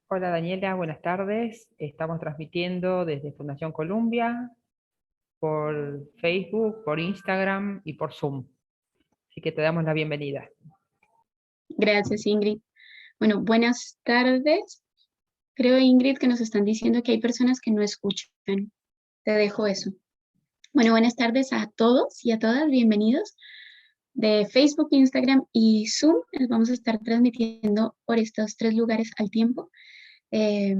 Hola Daniela, buenas tardes. Estamos transmitiendo desde Fundación Columbia por Facebook, por Instagram y por Zoom. Así que te damos la bienvenida. Gracias, Ingrid. Bueno, buenas tardes. Creo, Ingrid, que nos están diciendo que hay personas que no escuchan. Te dejo eso. Bueno, buenas tardes a todos y a todas. Bienvenidos de Facebook, Instagram y Zoom. Les vamos a estar transmitiendo por estos tres lugares al tiempo. Eh,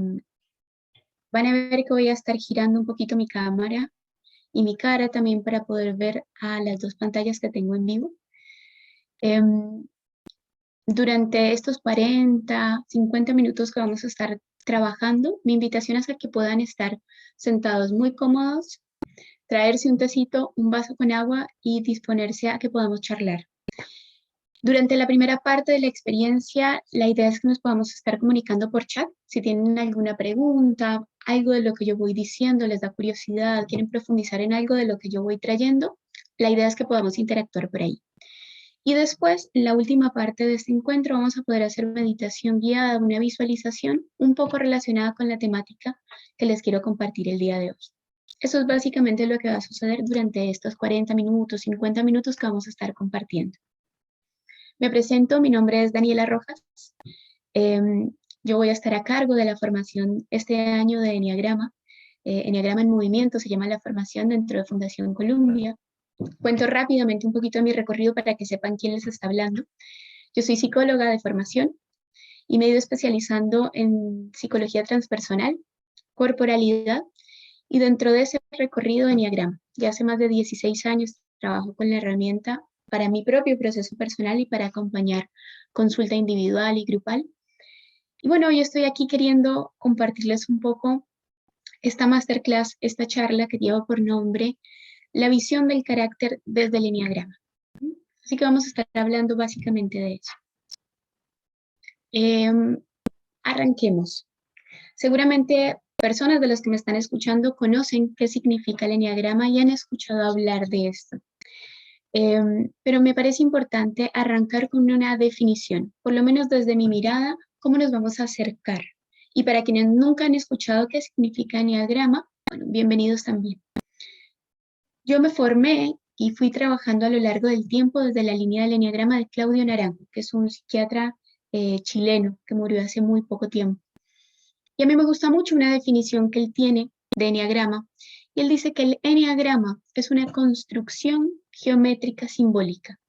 Van a ver que voy a estar girando un poquito mi cámara y mi cara también para poder ver a las dos pantallas que tengo en vivo. Durante estos 40, 50 minutos que vamos a estar trabajando, mi invitación es a que puedan estar sentados muy cómodos, traerse un tecito, un vaso con agua y disponerse a que podamos charlar. Durante la primera parte de la experiencia, la idea es que nos podamos estar comunicando por chat. Si tienen alguna pregunta, algo de lo que yo voy diciendo, les da curiosidad, quieren profundizar en algo de lo que yo voy trayendo, la idea es que podamos interactuar por ahí. Y después, en la última parte de este encuentro, vamos a poder hacer meditación guiada, una visualización un poco relacionada con la temática que les quiero compartir el día de hoy. Eso es básicamente lo que va a suceder durante estos 40 minutos, 50 minutos que vamos a estar compartiendo. Me presento, mi nombre es Daniela Rojas. Yo voy a estar a cargo de la formación este año de Enneagrama. Enneagrama en Movimiento se llama la formación dentro de Fundación Columbia. Cuento rápidamente un poquito de mi recorrido para que sepan quién les está hablando. Yo soy psicóloga de formación y me he ido especializando en psicología transpersonal, corporalidad y dentro de ese recorrido Enneagrama. Ya hace más de 16 años trabajo con la herramienta para mi propio proceso personal y para acompañar consulta individual y grupal. Y bueno, hoy estoy aquí queriendo compartirles un poco esta masterclass, esta charla que lleva por nombre La visión del carácter desde el Enneagrama. Así que vamos a estar hablando básicamente de eso. Arranquemos. Seguramente personas de las que me están escuchando conocen qué significa el Enneagrama y han escuchado hablar de esto. Pero me parece importante arrancar con una definición, por lo menos desde mi mirada, cómo nos vamos a acercar. Y para quienes nunca han escuchado qué significa Enneagrama, bueno, bienvenidos también. Yo me formé y fui trabajando a lo largo del tiempo desde la línea del Enneagrama de Claudio Naranjo, que es un psiquiatra chileno que murió hace muy poco tiempo. Y a mí me gusta mucho una definición que él tiene de Enneagrama, y él dice que el Enneagrama es una construcción geométrica simbólica.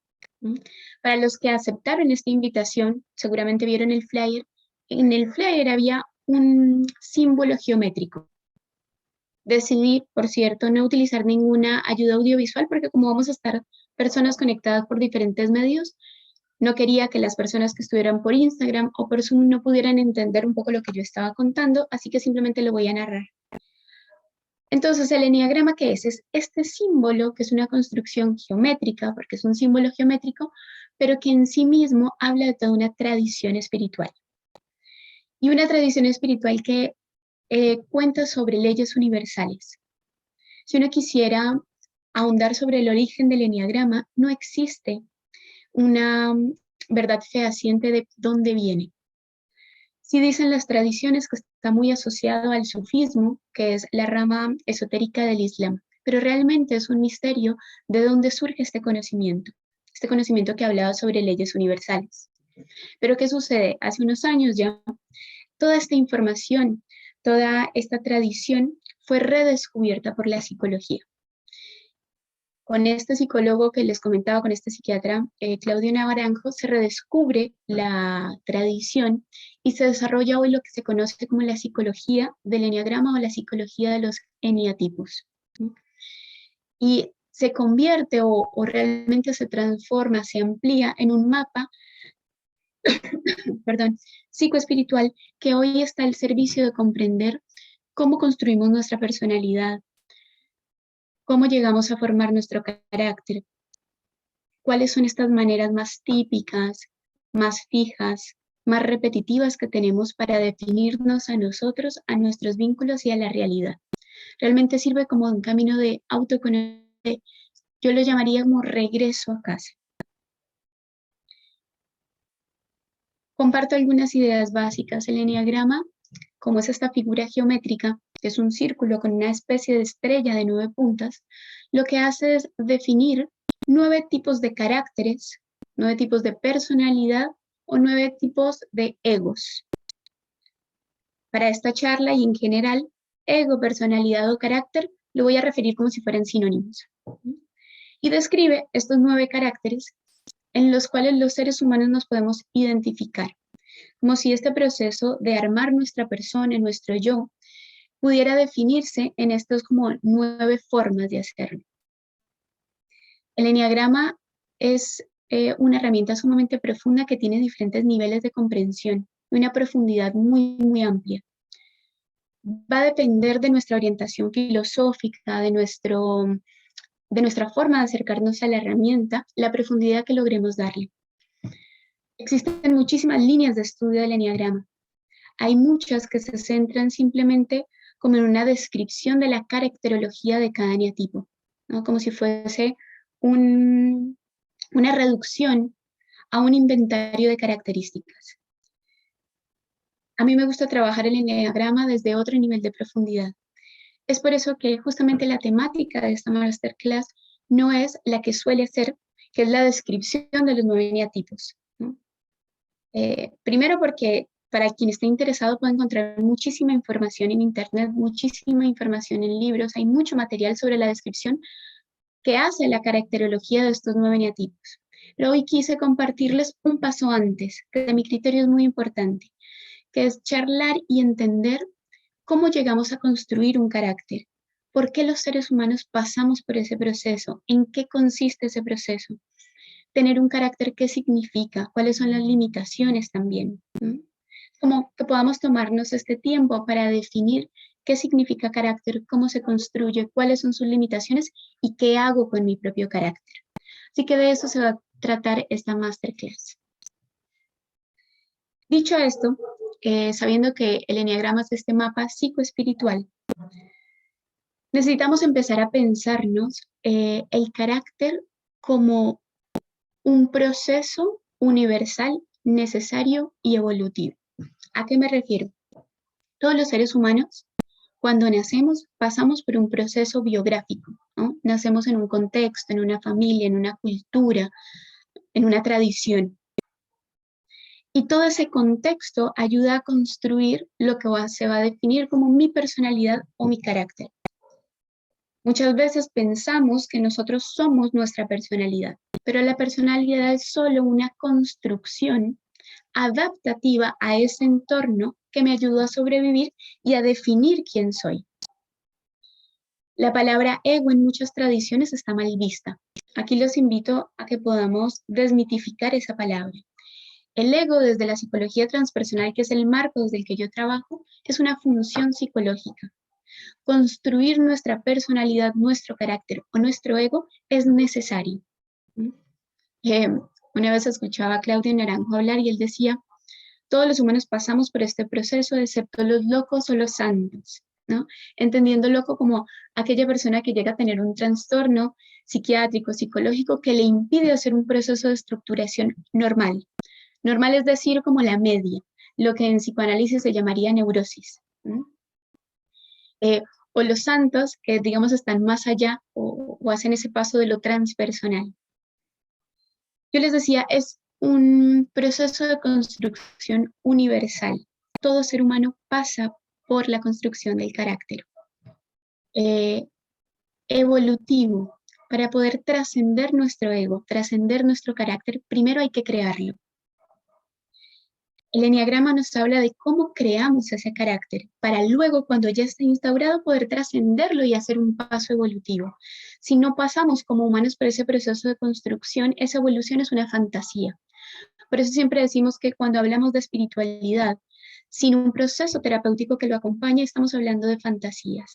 Para los que aceptaron esta invitación, seguramente vieron el flyer. En el flyer había un símbolo geométrico. Decidí, por cierto, no utilizar ninguna ayuda audiovisual porque como vamos a estar personas conectadas por diferentes medios, no quería que las personas que estuvieran por Instagram o por Zoom no pudieran entender un poco lo que yo estaba contando, así que simplemente lo voy a narrar. Entonces, el enneagrama, ¿qué es? Es este símbolo que es una construcción geométrica, porque es un símbolo geométrico, pero que en sí mismo habla de toda una tradición espiritual. Y una tradición espiritual que cuenta sobre leyes universales. Si uno quisiera ahondar sobre el origen del enneagrama, no existe una verdad fehaciente de dónde viene. Sí dicen las tradiciones que está muy asociado al sufismo, que es la rama esotérica del Islam, pero realmente es un misterio de dónde surge este conocimiento que hablaba sobre leyes universales. Pero ¿qué sucede? Hace unos años ya, toda esta información, toda esta tradición fue redescubierta por la psicología. Con este psicólogo que les comentaba, con este psiquiatra, Claudio Naranjo, se redescubre la tradición y se desarrolla hoy lo que se conoce como la psicología del enneagrama o la psicología de los eneatipos. Y se convierte o realmente se transforma, se amplía en un mapa, perdón, psicoespiritual que hoy está al servicio de comprender cómo construimos nuestra personalidad, cómo llegamos a formar nuestro carácter, cuáles son estas maneras más típicas, más fijas, más repetitivas que tenemos para definirnos a nosotros, a nuestros vínculos y a la realidad. Realmente sirve como un camino de autoconocimiento, yo lo llamaría como regreso a casa. Comparto algunas ideas básicas. El enneagrama como es esta figura geométrica, que es un círculo con una especie de estrella de 9 puntas, lo que hace es definir 9 tipos de caracteres, 9 tipos de personalidad o 9 tipos de egos. Para esta charla y en general, ego, personalidad o carácter, lo voy a referir como si fueran sinónimos. Y describe estos 9 caracteres en los cuales los seres humanos nos podemos identificar, como si este proceso de armar nuestra persona, nuestro yo, pudiera definirse en estas como 9 formas de hacerlo. El eneagrama es una herramienta sumamente profunda que tiene diferentes niveles de comprensión y una profundidad muy amplia. Va a depender de nuestra orientación filosófica, de nuestra forma de acercarnos a la herramienta, la profundidad que logremos darle. Existen muchísimas líneas de estudio del eneagrama. Hay muchas que se centran simplemente como en una descripción de la caracterología de cada eneatipo, ¿no? Como si fuese una reducción a un inventario de características. A mí me gusta trabajar el eneagrama desde otro nivel de profundidad. Es por eso que justamente la temática de esta masterclass no es la que suele ser, que es la descripción de los 9 eneatipos, ¿no? Primero porque para quien esté interesado puede encontrar muchísima información en internet, muchísima información en libros, hay mucho material sobre la descripción que hace la caracterología de estos 9 eneatipos. Pero hoy quise compartirles un paso antes, que de mi criterio es muy importante, que es charlar y entender cómo llegamos a construir un carácter, por qué los seres humanos pasamos por ese proceso, en qué consiste ese proceso. Tener un carácter, ¿qué significa? ¿Cuáles son las limitaciones también? Como que podamos tomarnos este tiempo para definir qué significa carácter, cómo se construye, cuáles son sus limitaciones y qué hago con mi propio carácter. Así que de eso se va a tratar esta masterclass. Dicho esto, sabiendo que el eneagrama es este mapa psicoespiritual, necesitamos empezar a pensarnos el carácter como un proceso universal, necesario y evolutivo. ¿A qué me refiero? Todos los seres humanos, cuando nacemos, pasamos por un proceso biográfico, ¿no? Nacemos en un contexto, en una familia, en una cultura, en una tradición. Y todo ese contexto ayuda a construir lo que se va a definir como mi personalidad o mi carácter. Muchas veces pensamos que nosotros somos nuestra personalidad, pero la personalidad es solo una construcción adaptativa a ese entorno que me ayudó a sobrevivir y a definir quién soy. La palabra ego en muchas tradiciones está mal vista. Aquí los invito a que podamos desmitificar esa palabra. El ego, desde la psicología transpersonal, que es el marco desde el que yo trabajo, es una función psicológica. Construir nuestra personalidad, nuestro carácter o nuestro ego es necesario. Una vez escuchaba a Claudio Naranjo hablar y él decía: todos los humanos pasamos por este proceso, excepto los locos o los santos, ¿no? Entendiendo loco como aquella persona que llega a tener un trastorno psiquiátrico, psicológico, que le impide hacer un proceso de estructuración normal. Normal es decir, como la media, lo que en psicoanálisis se llamaría neurosis. O los santos, que digamos están más allá o hacen ese paso de lo transpersonal. Yo les decía, es un proceso de construcción universal. Todo ser humano pasa por la construcción del carácter. Evolutivo. Para poder trascender nuestro ego, trascender nuestro carácter, primero hay que crearlo. El eneagrama nos habla de cómo creamos ese carácter, para luego, cuando ya está instaurado, poder trascenderlo y hacer un paso evolutivo. Si no pasamos como humanos por ese proceso de construcción, esa evolución es una fantasía. Por eso siempre decimos que cuando hablamos de espiritualidad, sin un proceso terapéutico que lo acompañe, estamos hablando de fantasías.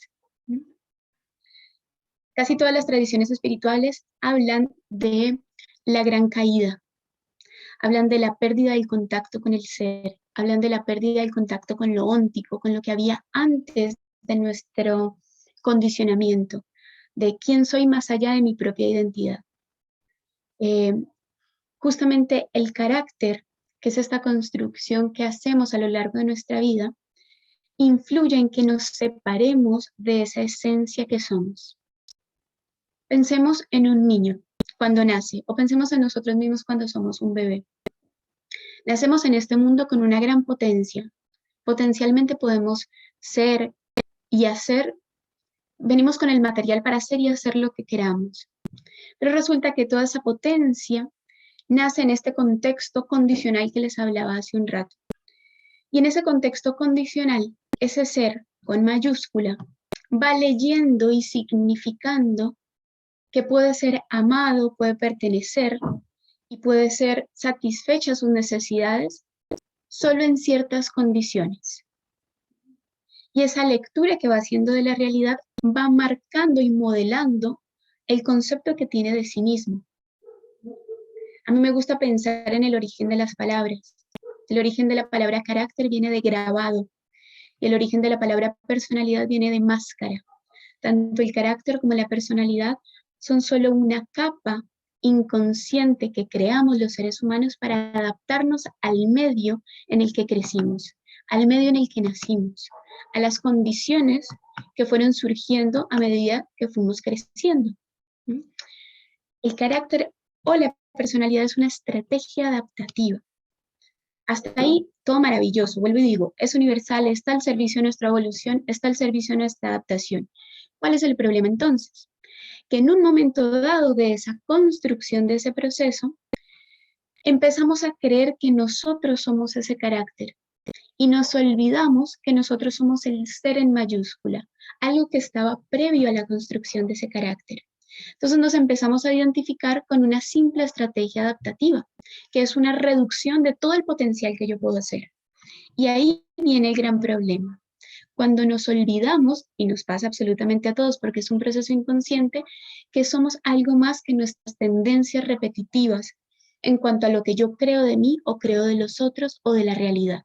Casi todas las tradiciones espirituales hablan de la gran caída, hablan de la pérdida del contacto con el ser, hablan de la pérdida del contacto con lo óntico, con lo que había antes de nuestro condicionamiento, de quién soy más allá de mi propia identidad. Justamente el carácter, que es esta construcción que hacemos a lo largo de nuestra vida, influye en que nos separemos de esa esencia que somos. Pensemos en un niño cuando nace, o pensemos en nosotros mismos cuando somos un bebé. Nacemos en este mundo con una gran potencia. Potencialmente podemos ser y hacer, venimos con el material para hacer y hacer lo que queramos. Pero resulta que toda esa potencia nace en este contexto condicional que les hablaba hace un rato. Y en ese contexto condicional, ese ser con mayúscula va leyendo y significando que puede ser amado, puede pertenecer y puede ser satisfecha sus necesidades solo en ciertas condiciones. Y esa lectura que va haciendo de la realidad va marcando y modelando el concepto que tiene de sí mismo. A mí me gusta pensar en el origen de las palabras. El origen de la palabra carácter viene de grabado y el origen de la palabra personalidad viene de máscara. Tanto el carácter como la personalidad son solo una capa inconsciente que creamos los seres humanos para adaptarnos al medio en el que crecimos, al medio en el que nacimos, a las condiciones que fueron surgiendo a medida que fuimos creciendo. El carácter o la personalidad es una estrategia adaptativa. Hasta ahí, todo maravilloso. Vuelvo y digo, es universal, está al servicio de nuestra evolución, está al servicio de nuestra adaptación. ¿Cuál es el problema entonces? Que en un momento dado de esa construcción de ese proceso, empezamos a creer que nosotros somos ese carácter y nos olvidamos que nosotros somos el ser en mayúscula, algo que estaba previo a la construcción de ese carácter. Entonces nos empezamos a identificar con una simple estrategia adaptativa, que es una reducción de todo el potencial que yo puedo hacer. Y ahí viene el gran problema. Cuando nos olvidamos, y nos pasa absolutamente a todos porque es un proceso inconsciente, que somos algo más que nuestras tendencias repetitivas en cuanto a lo que yo creo de mí o creo de los otros o de la realidad.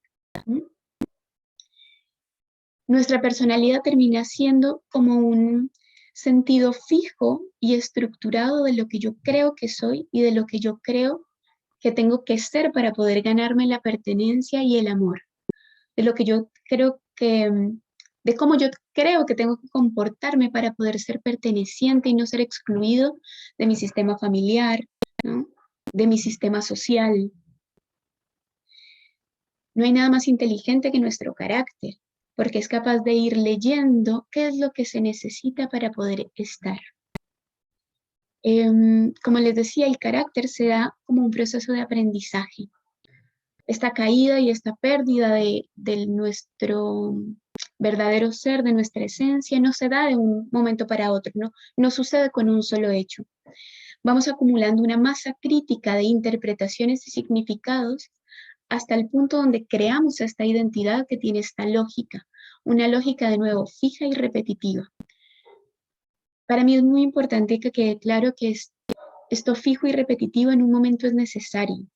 Nuestra personalidad termina siendo como un sentido fijo y estructurado de lo que yo creo que soy y de lo que yo creo que tengo que ser para poder ganarme la pertenencia y el amor. De lo que yo creo que, de cómo yo creo que tengo que comportarme para poder ser perteneciente y no ser excluido de mi sistema familiar, ¿no? De mi sistema social. No hay nada más inteligente que nuestro carácter, porque es capaz de ir leyendo qué es lo que se necesita para poder estar. Como les decía, el carácter se da como un proceso de aprendizaje. Esta caída y esta pérdida de nuestro verdadero ser, de nuestra esencia, no se da de un momento para otro, no sucede con un solo hecho. Vamos acumulando una masa crítica de interpretaciones y significados hasta el punto donde creamos esta identidad que tiene esta lógica, una lógica de nuevo fija y repetitiva. Para mí es muy importante que quede claro que esto fijo y repetitivo en un momento es necesario,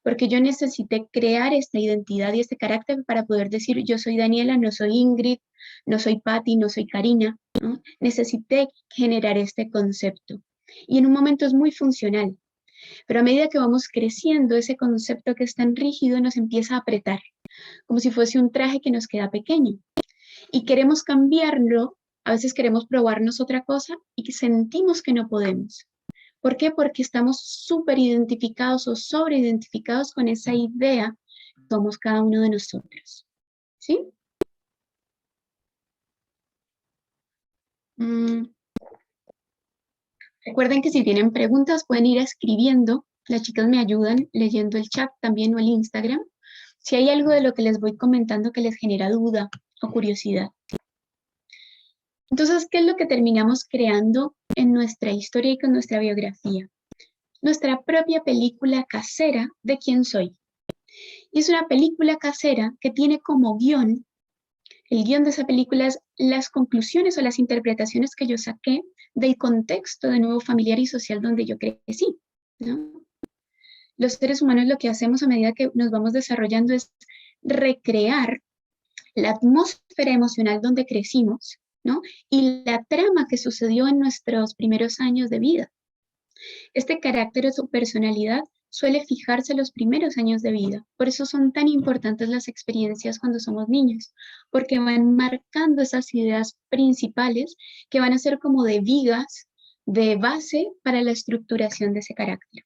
porque yo necesité crear esta identidad y este carácter para poder decir yo soy Daniela, no soy Ingrid, no soy Patti, no soy Karina, ¿no? Necesité generar este concepto y en un momento es muy funcional, pero a medida que vamos creciendo ese concepto que es tan rígido nos empieza a apretar, como si fuese un traje que nos queda pequeño y queremos cambiarlo, a veces queremos probarnos otra cosa y que sentimos que no podemos. ¿Por qué? Porque estamos súper identificados o sobreidentificados con esa idea que somos cada uno de nosotros. ¿Sí? Recuerden que si tienen preguntas pueden ir escribiendo. Las chicas me ayudan leyendo el chat también o el Instagram. Si hay algo de lo que les voy comentando que les genera duda o curiosidad. Entonces, ¿qué es lo que terminamos creando en nuestra historia y con nuestra biografía? Nuestra propia película casera de quién soy. Y es una película casera que tiene como guión, el guión de esa película es las conclusiones o las interpretaciones que yo saqué del contexto de nuevo familiar y social donde yo crecí, ¿no? Los seres humanos lo que hacemos a medida que nos vamos desarrollando es recrear la atmósfera emocional donde crecimos, ¿no? Y la trama que sucedió en nuestros primeros años de vida. Este carácter o su personalidad suele fijarse los primeros años de vida. Por eso son tan importantes las experiencias cuando somos niños, porque van marcando esas ideas principales que van a ser como de vigas, de base para la estructuración de ese carácter.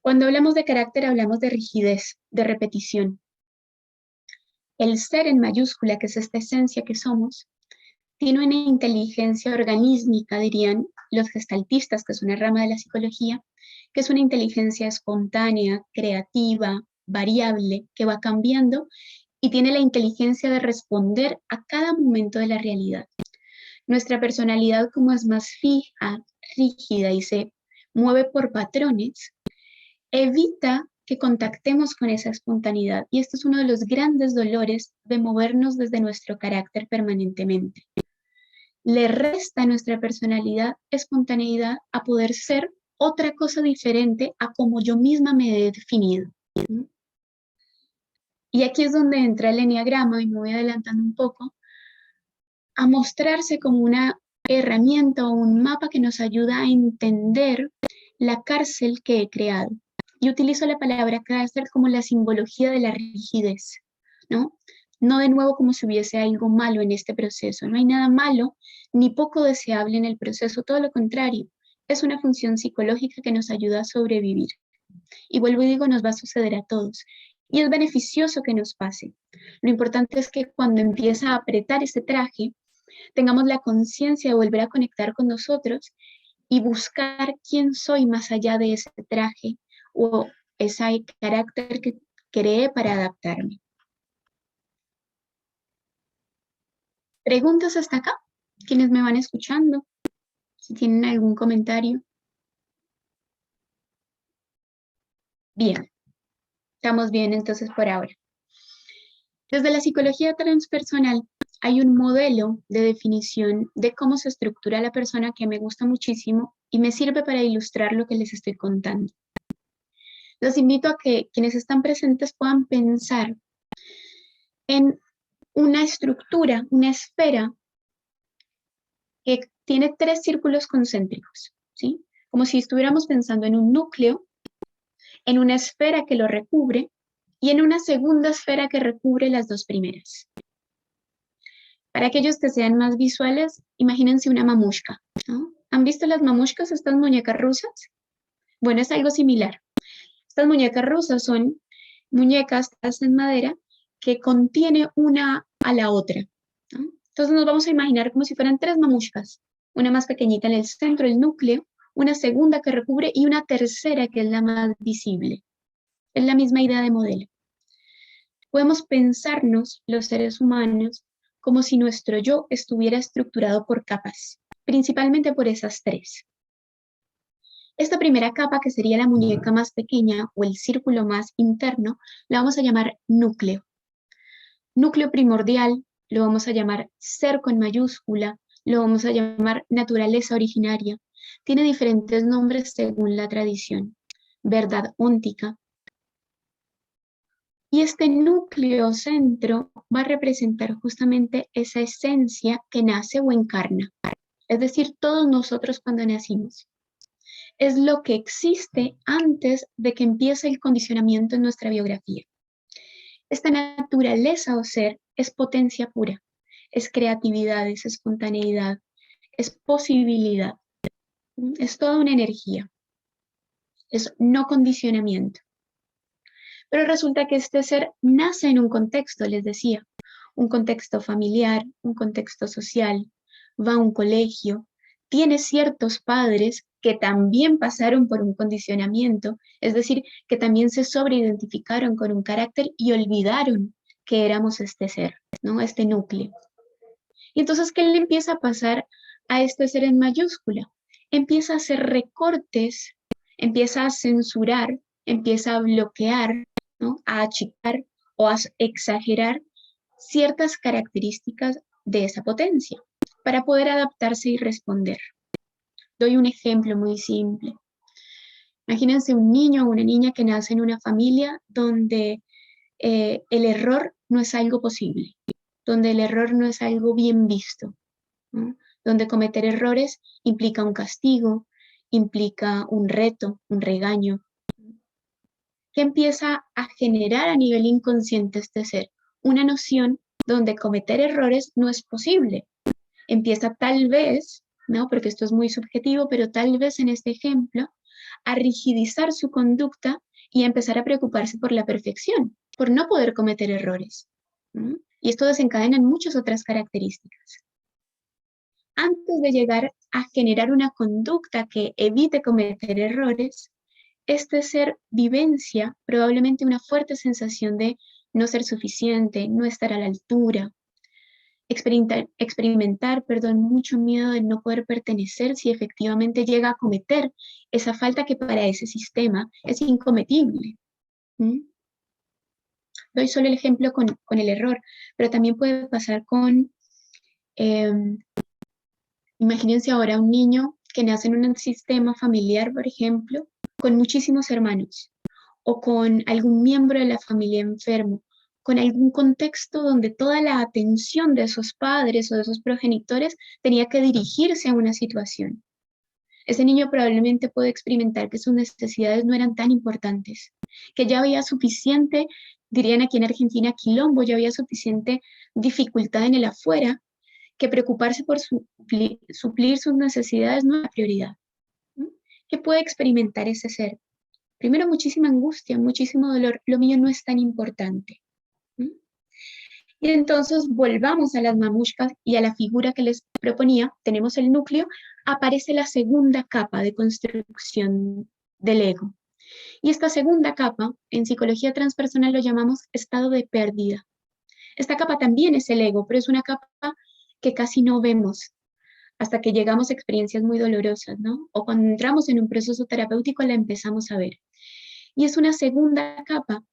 Cuando hablamos de carácter, hablamos de rigidez, de repetición. El ser en mayúscula, que es esta esencia que somos, tiene una inteligencia organísmica, dirían los gestaltistas, que es una rama de la psicología, que es una inteligencia espontánea, creativa, variable, que va cambiando y tiene la inteligencia de responder a cada momento de la realidad. Nuestra personalidad, como es más fija, rígida y se mueve por patrones, evita que contactemos con esa espontaneidad. Y esto es uno de los grandes dolores de movernos desde nuestro carácter permanentemente. Le resta a nuestra personalidad espontaneidad a poder ser otra cosa diferente a como yo misma me he definido. Y aquí es donde entra el eneagrama, y me voy adelantando un poco, a mostrarse como una herramienta o un mapa que nos ayuda a entender la cárcel que he creado. Y utilizo la palabra cárcel como la simbología de la rigidez, ¿no? No de nuevo como si hubiese algo malo en este proceso. No hay nada malo ni poco deseable en el proceso, todo lo contrario. Es una función psicológica que nos ayuda a sobrevivir. Y vuelvo y digo, nos va a suceder a todos. Y es beneficioso que nos pase. Lo importante es que cuando empieza a apretar ese traje, tengamos la conciencia de volver a conectar con nosotros y buscar quién soy más allá de ese traje o ese carácter que creé para adaptarme. ¿Preguntas hasta acá? ¿Quiénes me van escuchando? Si tienen algún comentario. Bien, estamos bien entonces por ahora. Desde la psicología transpersonal hay un modelo de definición de cómo se estructura la persona que me gusta muchísimo y me sirve para ilustrar lo que les estoy contando. Los invito a que quienes están presentes puedan pensar en una estructura, una esfera que tiene 3 círculos concéntricos, ¿sí? Como si estuviéramos pensando en un núcleo, en una esfera que lo recubre y en una segunda esfera que recubre las 2 primeras. Para aquellos que sean más visuales, imagínense una mamushka, ¿no? ¿Han visto las mamushkas, estas muñecas rusas? Bueno, es algo similar. Estas muñecas rusas son muñecas en madera que contiene una a la otra, ¿no? Entonces nos vamos a imaginar como si fueran 3 mamushkas, una más pequeñita en el centro, el núcleo, una segunda que recubre y una tercera que es la más visible. Es la misma idea de modelo. Podemos pensarnos, los seres humanos, como si nuestro yo estuviera estructurado por capas, principalmente por esas 3. Esta primera capa, que sería la muñeca más pequeña o el círculo más interno, la vamos a llamar núcleo. Núcleo primordial, lo vamos a llamar ser con mayúscula, lo vamos a llamar naturaleza originaria. Tiene diferentes nombres según la tradición. Verdad óntica. Y este núcleo centro va a representar justamente esa esencia que nace o encarna. Es decir, todos nosotros cuando nacimos. Es lo que existe antes de que empiece el condicionamiento en nuestra biografía. Esta naturaleza o ser es potencia pura, es creatividad, es espontaneidad, es posibilidad, es toda una energía, es no condicionamiento. Pero resulta que este ser nace en un contexto, les decía, un contexto familiar, un contexto social, va a un colegio, tiene ciertos padres que también pasaron por un condicionamiento, es decir, que también se sobreidentificaron con un carácter y olvidaron que éramos este ser, ¿no? Este núcleo. Y entonces, ¿qué le empieza a pasar a este ser en mayúscula? Empieza a hacer recortes, empieza a censurar, empieza a bloquear, ¿no? A achicar o a exagerar ciertas características de esa potencia para poder adaptarse y responder. Doy un ejemplo muy simple. Imagínense un niño o una niña que nace en una familia donde el error no es algo posible, donde el error no es algo bien visto, ¿no? Donde cometer errores implica un castigo, implica un reto, un regaño, que empieza a generar a nivel inconsciente este ser una noción donde cometer errores no es posible. Empieza tal vez, ¿no? Porque esto es muy subjetivo, pero tal vez en este ejemplo, a rigidizar su conducta y a empezar a preocuparse por la perfección, por no poder cometer errores. ¿No? Y esto desencadena en muchas otras características. Antes de llegar a generar una conducta que evite cometer errores, este ser vivencia probablemente una fuerte sensación de no ser suficiente, no estar a la altura, experimentar, mucho miedo de no poder pertenecer si efectivamente llega a cometer esa falta que para ese sistema es incometible. ¿Mm? Doy solo el ejemplo con el error, pero también puede pasar con, imagínense ahora un niño que nace en un sistema familiar, por ejemplo, con muchísimos hermanos, o con algún miembro de la familia enfermo, con algún contexto donde toda la atención de esos padres o de esos progenitores tenía que dirigirse a una situación. Ese niño probablemente puede experimentar que sus necesidades no eran tan importantes, que ya había suficiente, dirían aquí en Argentina, quilombo, ya había suficiente dificultad en el afuera, que preocuparse por suplir sus necesidades no es prioridad. ¿Qué puede experimentar ese ser? Primero, muchísima angustia, muchísimo dolor. Lo mío no es tan importante. Y entonces volvamos a las mamushkas y a la figura que les proponía. Tenemos el núcleo, aparece la segunda capa de construcción del ego. Y esta segunda capa, en psicología transpersonal lo llamamos estado de pérdida. Esta capa también es el ego, pero es una capa que casi no vemos hasta que llegamos a experiencias muy dolorosas, ¿no? O cuando entramos en un proceso terapéutico la empezamos a ver. Y es una segunda capa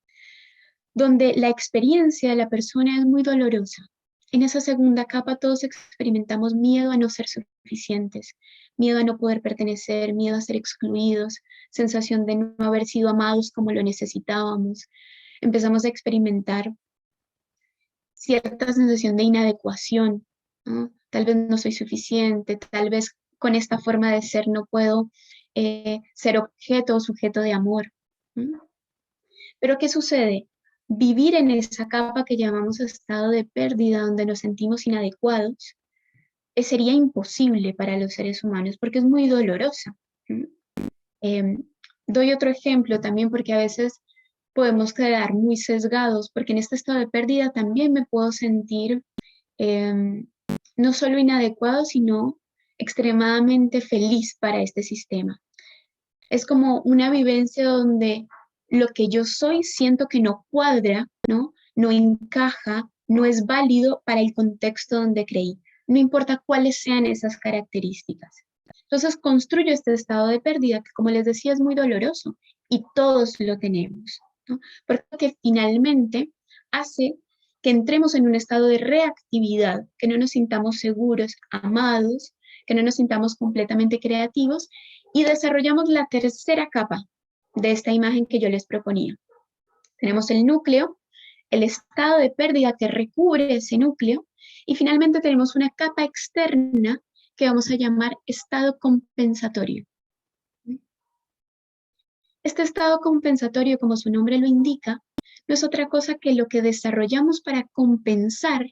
donde la experiencia de la persona es muy dolorosa. En esa segunda capa todos experimentamos miedo a no ser suficientes, miedo a no poder pertenecer, miedo a ser excluidos, sensación de no haber sido amados como lo necesitábamos. Empezamos a experimentar cierta sensación de inadecuación, ¿no? Tal vez no soy suficiente, tal vez con esta forma de ser no puedo ser objeto o sujeto de amor. ¿No? Pero ¿qué sucede? Vivir en esa capa que llamamos estado de pérdida, donde nos sentimos inadecuados, sería imposible para los seres humanos porque es muy dolorosa. Doy otro ejemplo también porque a veces podemos quedar muy sesgados porque en este estado de pérdida también me puedo sentir no solo inadecuado, sino extremadamente feliz para este sistema. Es como una vivencia donde lo que yo soy siento que no cuadra, ¿no? No encaja, no es válido para el contexto donde creí. No importa cuáles sean esas características. Entonces construyo este estado de pérdida que, como les decía, es muy doloroso y todos lo tenemos, ¿no? Porque finalmente hace que entremos en un estado de reactividad, que no nos sintamos seguros, amados, que no nos sintamos completamente creativos y desarrollamos la tercera capa de esta imagen que yo les proponía. Tenemos el núcleo, el estado de pérdida que recubre ese núcleo y finalmente tenemos una capa externa que vamos a llamar estado compensatorio. Este estado compensatorio, como su nombre lo indica, no es otra cosa que lo que desarrollamos para compensar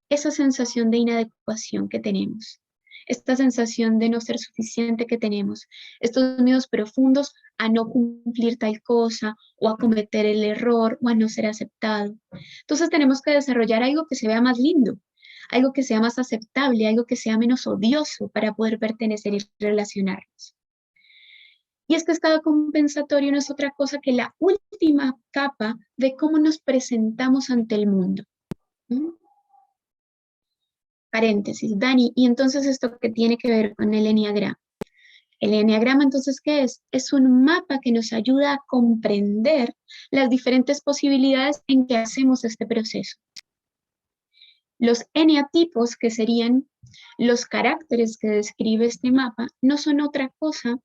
esa sensación de inadecuación que tenemos, esta sensación de no ser suficiente que tenemos, estos miedos profundos a no cumplir tal cosa o a cometer el error o a no ser aceptado. Entonces tenemos que desarrollar algo que se vea más lindo, algo que sea más aceptable, algo que sea menos odioso para poder pertenecer y relacionarnos. Y este estado compensatorio no es otra cosa que la última capa de cómo nos presentamos ante el mundo. Paréntesis, Dani, y entonces esto que tiene que ver con el eneagrama. El eneagrama entonces, ¿qué es? Es un mapa que nos ayuda a comprender las diferentes posibilidades en que hacemos este proceso. Los eneatipos, que serían los caracteres que describe este mapa, no son otra cosa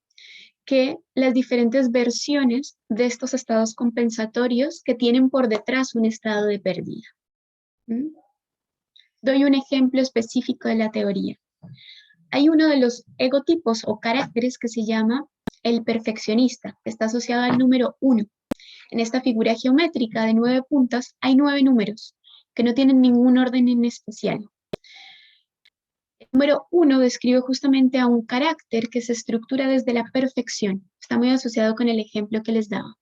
que las diferentes versiones de estos estados compensatorios que tienen por detrás un estado de pérdida. Doy un ejemplo específico de la teoría. Hay uno de los egotipos o caracteres que se llama el perfeccionista, que está asociado al número 1. En esta figura geométrica de 9 puntas hay 9 números que no tienen ningún orden en especial. El número 1 describe justamente a un carácter que se estructura desde la perfección. Está muy asociado con el ejemplo que les daba.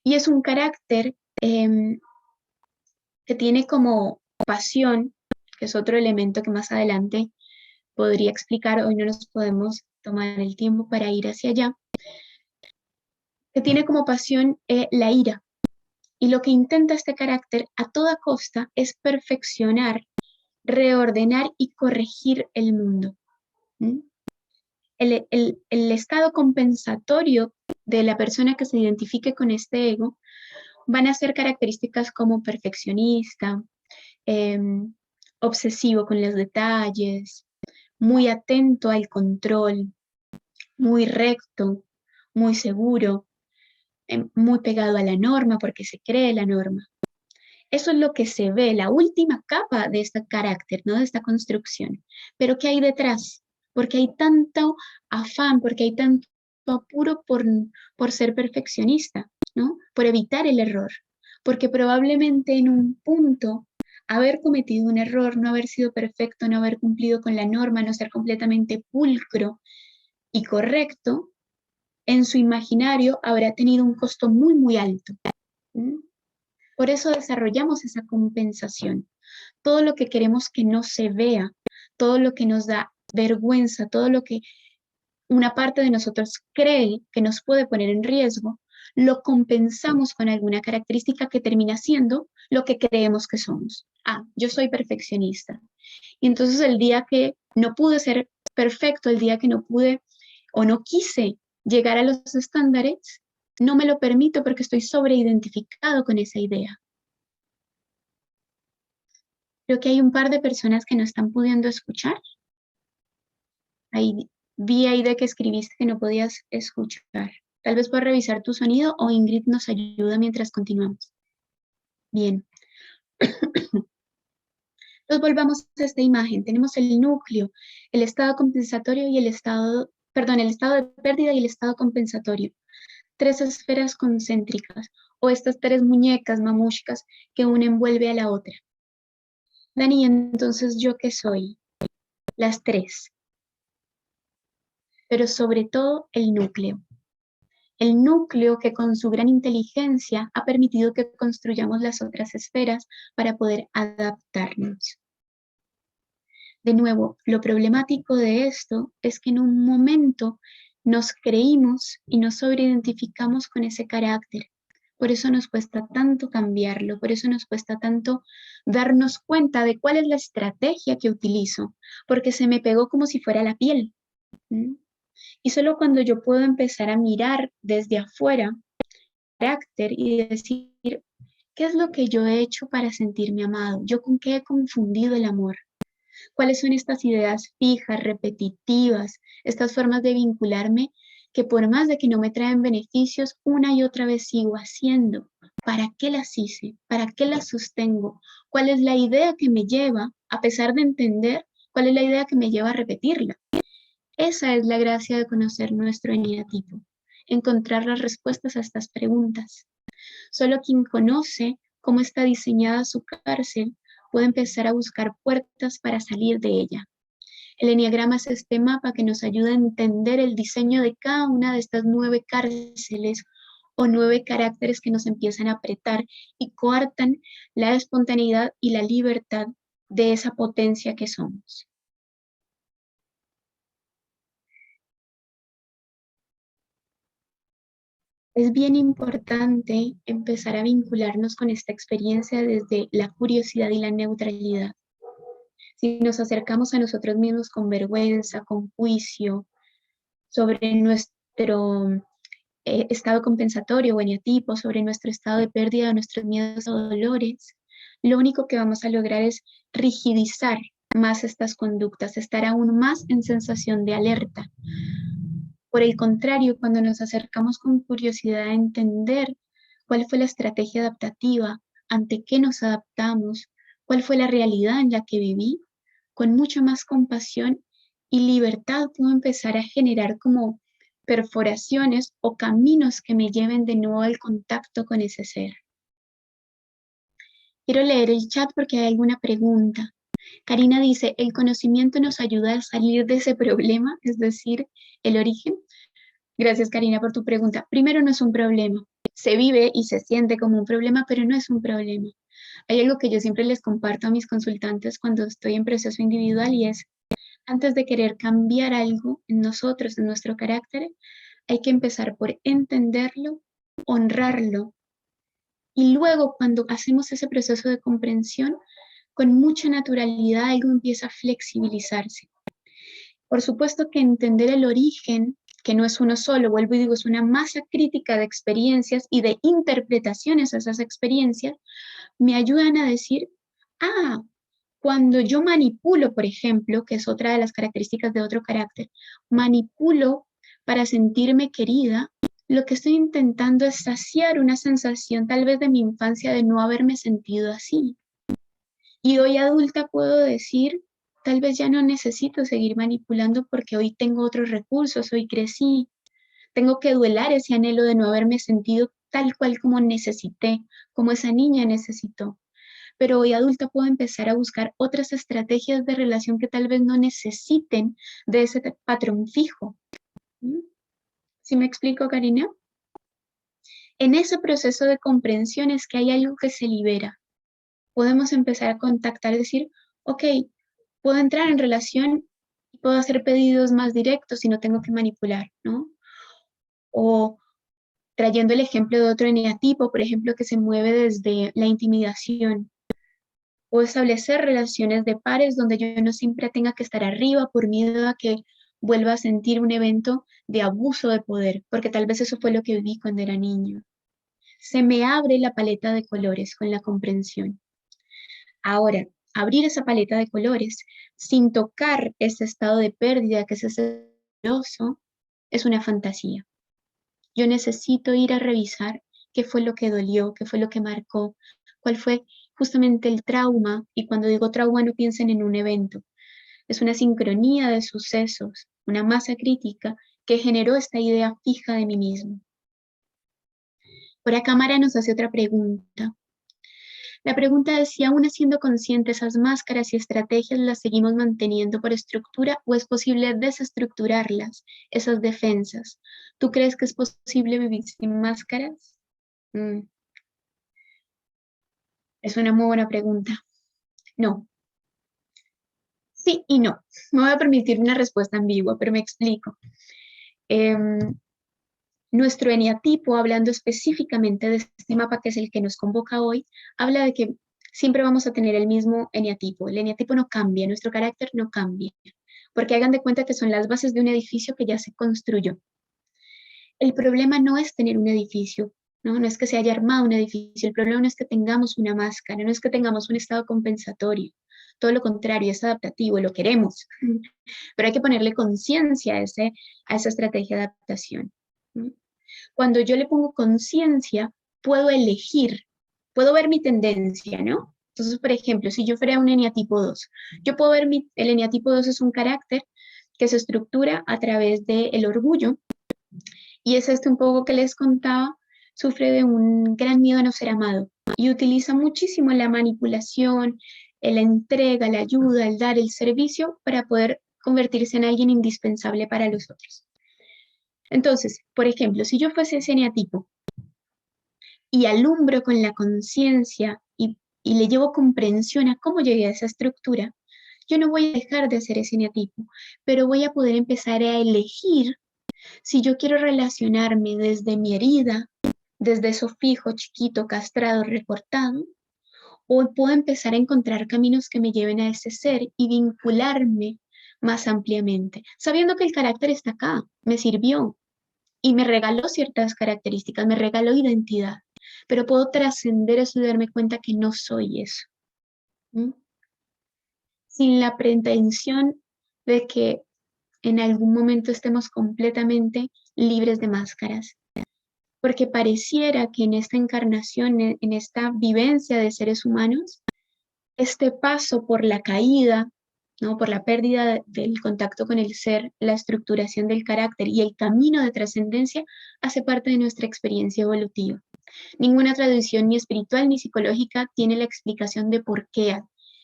Y es un carácter que tiene como pasión, que es otro elemento que más adelante podría explicar, hoy no nos podemos tomar el tiempo para ir hacia allá, que tiene como pasión la ira. Y lo que intenta este carácter a toda costa es perfeccionar, reordenar y corregir el mundo. ¿Mm? El estado compensatorio de la persona que se identifique con este ego van a ser características como perfeccionista, obsesivo con los detalles, muy atento al control, muy recto, muy seguro, muy pegado a la norma porque se cree la norma. Eso es lo que se ve, la última capa de este carácter, ¿no? De esta construcción. Pero ¿qué hay detrás? Porque hay tanto afán, porque hay tanto apuro por ser perfeccionista, ¿no? Por evitar el error. Porque probablemente en un punto haber cometido un error, no haber sido perfecto, no haber cumplido con la norma, no ser completamente pulcro y correcto, en su imaginario habrá tenido un costo muy, muy alto. ¿Mm? Por eso desarrollamos esa compensación. Todo lo que queremos que no se vea, todo lo que nos da vergüenza, todo lo que una parte de nosotros cree que nos puede poner en riesgo, lo compensamos con alguna característica que termina siendo lo que creemos que somos. Ah, yo soy perfeccionista. Y entonces el día que no pude ser perfecto, el día que no pude o no quise llegar a los estándares, no me lo permito porque estoy sobreidentificado con esa idea. Creo que hay un par de personas que no están pudiendo escuchar. Ahí, vi ahí de que escribiste que no podías escuchar. Tal vez puedas revisar tu sonido o Ingrid nos ayuda mientras continuamos. Bien. Entonces volvamos a esta imagen. Tenemos el núcleo, el estado compensatorio y el estado de pérdida y el estado compensatorio. 3 esferas concéntricas o estas 3 muñecas mamushkas que una envuelve a la otra. Dani, entonces, ¿yo qué soy? Las 3. Pero sobre todo el núcleo. El núcleo que con su gran inteligencia ha permitido que construyamos las otras esferas para poder adaptarnos. De nuevo, lo problemático de esto es que en un momento nos creímos y nos sobreidentificamos con ese carácter. Por eso nos cuesta tanto cambiarlo, por eso nos cuesta tanto darnos cuenta de cuál es la estrategia que utilizo, porque se me pegó como si fuera la piel. ¿Mm? Y solo cuando yo puedo empezar a mirar desde afuera carácter y decir, ¿qué es lo que yo he hecho para sentirme amado? ¿Yo con qué he confundido el amor? ¿Cuáles son estas ideas fijas, repetitivas, estas formas de vincularme que por más de que no me traen beneficios, una y otra vez sigo haciendo? ¿Para qué las hice? ¿Para qué las sostengo? ¿Cuál es la idea que me lleva, a pesar de entender, cuál es la idea que me lleva a repetirla? Esa es la gracia de conocer nuestro eneatipo, encontrar las respuestas a estas preguntas. Solo quien conoce cómo está diseñada su cárcel puede empezar a buscar puertas para salir de ella. El eneagrama es este mapa que nos ayuda a entender el diseño de cada una de estas 9 cárceles o 9 caracteres que nos empiezan a apretar y coartan la espontaneidad y la libertad de esa potencia que somos. Es bien importante empezar a vincularnos con esta experiencia desde la curiosidad y la neutralidad. Si nos acercamos a nosotros mismos con vergüenza, con juicio sobre nuestro estado compensatorio o eneatipo, sobre nuestro estado de pérdida, nuestros miedos o dolores, lo único que vamos a lograr es rigidizar más estas conductas, estar aún más en sensación de alerta. Por el contrario, cuando nos acercamos con curiosidad a entender cuál fue la estrategia adaptativa, ante qué nos adaptamos, cuál fue la realidad en la que viví, con mucha más compasión y libertad puedo empezar a generar como perforaciones o caminos que me lleven de nuevo al contacto con ese ser. Quiero leer el chat porque hay alguna pregunta. Karina dice, ¿el conocimiento nos ayuda a salir de ese problema? Es decir, el origen. Gracias, Karina, por tu pregunta. Primero, no es un problema. Se vive y se siente como un problema, pero no es un problema. Hay algo que yo siempre les comparto a mis consultantes cuando estoy en proceso individual y es, antes de querer cambiar algo en nosotros, en nuestro carácter, hay que empezar por entenderlo, honrarlo. Y luego, cuando hacemos ese proceso de comprensión, con mucha naturalidad algo empieza a flexibilizarse. Por supuesto que entender el origen, que no es uno solo, vuelvo y digo, es una masa crítica de experiencias y de interpretaciones a esas experiencias, me ayudan a decir, cuando yo manipulo, por ejemplo, que es otra de las características de otro carácter, manipulo para sentirme querida, lo que estoy intentando es saciar una sensación tal vez de mi infancia de no haberme sentido así. Y hoy adulta puedo decir, tal vez ya no necesito seguir manipulando porque hoy tengo otros recursos, hoy crecí, tengo que duelar ese anhelo de no haberme sentido tal cual como necesité, como esa niña necesitó. Pero hoy adulta puedo empezar a buscar otras estrategias de relación que tal vez no necesiten de ese patrón fijo. ¿Sí me explico, Karina? En ese proceso de comprensión es que hay algo que se libera. Podemos empezar a contactar, decir, ok, puedo entrar en relación y puedo hacer pedidos más directos y no tengo que manipular, ¿no? O trayendo el ejemplo de otro eneatipo, por ejemplo, que se mueve desde la intimidación. O establecer relaciones de pares donde yo no siempre tenga que estar arriba por miedo a que vuelva a sentir un evento de abuso de poder, porque tal vez eso fue lo que viví cuando era niño. Se me abre la paleta de colores con la comprensión. Ahora, abrir esa paleta de colores sin tocar ese estado de pérdida que es ese doloroso, es una fantasía. Yo necesito ir a revisar qué fue lo que dolió, qué fue lo que marcó, cuál fue justamente el trauma. Y cuando digo trauma no piensen en un evento. Es una sincronía de sucesos, una masa crítica que generó esta idea fija de mí mismo. Por acá Mara nos hace otra pregunta. La pregunta es si aún siendo conscientes esas máscaras y estrategias las seguimos manteniendo por estructura o es posible desestructurarlas, esas defensas. ¿Tú crees que es posible vivir sin máscaras? Es una muy buena pregunta. No. Sí y no. Me voy a permitir una respuesta ambigua, pero me explico. Nuestro eneatipo, hablando específicamente de este mapa que es el que nos convoca hoy, habla de que siempre vamos a tener el mismo eneatipo. El eneatipo no cambia, nuestro carácter no cambia, porque hagan de cuenta que son las bases de un edificio que ya se construyó. El problema no es tener un edificio, ¿no? No es que se haya armado un edificio, el problema no es que tengamos una máscara, no es que tengamos un estado compensatorio, todo lo contrario, es adaptativo, lo queremos, pero hay que ponerle conciencia a esa estrategia de adaptación. Cuando yo le pongo conciencia, puedo elegir, puedo ver mi tendencia, ¿no? Entonces, por ejemplo, si yo fuera un eneatipo 2, yo puedo ver el eneatipo 2 es un carácter que se estructura a través del orgullo, y es un poco que les contaba, sufre de un gran miedo a no ser amado y utiliza muchísimo la manipulación, la entrega, la ayuda, el dar el servicio para poder convertirse en alguien indispensable para los otros. Entonces, por ejemplo, si yo fuese ese eneatipo y alumbro con la conciencia y le llevo comprensión a cómo llegué a esa estructura, yo no voy a dejar de ser ese eneatipo, pero voy a poder empezar a elegir si yo quiero relacionarme desde mi herida, desde eso fijo, chiquito, castrado, recortado, o puedo empezar a encontrar caminos que me lleven a ese ser y vincularme más ampliamente, sabiendo que el carácter está acá, me sirvió y me regaló ciertas características, me regaló identidad, pero puedo trascender eso y darme cuenta que no soy eso. Sin la pretensión de que en algún momento estemos completamente libres de máscaras, porque pareciera que en esta encarnación, en esta vivencia de seres humanos, este paso por la caída, ¿no? Por la pérdida del contacto con el ser, la estructuración del carácter y el camino de trascendencia hace parte de nuestra experiencia evolutiva. Ninguna tradición ni espiritual ni psicológica tiene la explicación de por qué